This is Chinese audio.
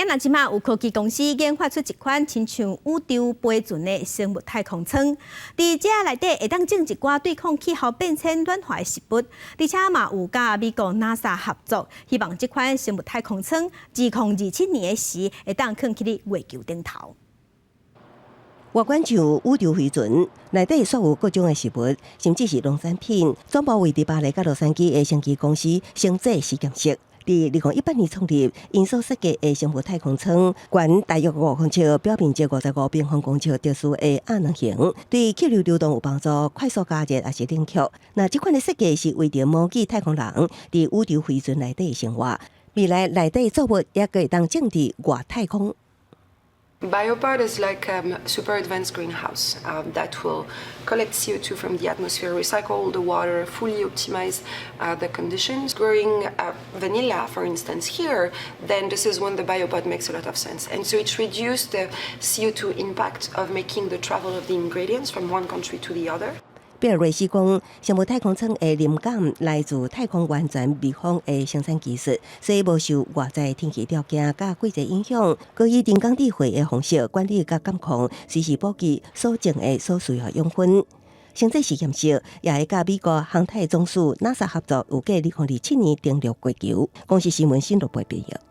今仔即马有科技公司研发出一款亲像宇宙飞船的生物太空舱，伫这内底会当种一寡对抗气候变迁暖化的食物，而且嘛有甲美国 NASA 合作，希望这款生物太空舱2027年的时会当放去哩月球顶头。外观像宇宙飞船，内底所有各种的食物，甚至是农产品，总部位伫巴黎甲洛杉矶的升级公司生制实验室。伫2018年创立，因所设计的生物太空舱，悬大约5公尺，表面积55平方公尺，特殊的亚能型，对气流流动有帮助，快速加热也是冷却。那这款的设计是为着模拟太空人伫宇宙飞船内底的生活，未来内底作物也可以当种伫外太空。Biopod is like a super advanced greenhouse that will collect CO2 from the atmosphere, recycle all the water, fully optimize the conditions. Growing vanilla, for instance, here, then this is when the biopod makes a lot of sense. And so it reduces the CO2 impact of making the travel of the ingredients from one country to the other. 比尔瑞斯讲，生物太空舱的灵感来自太空完全密封的生产技术，所以无受外在天气条件甲季节影响。佮以人工智慧的方式管理甲监控，随时补给所种的所需要养分。生制实验室也会甲美国航太总署 NASA 合作，有计2027年登陆月球。公司新闻新闻报道。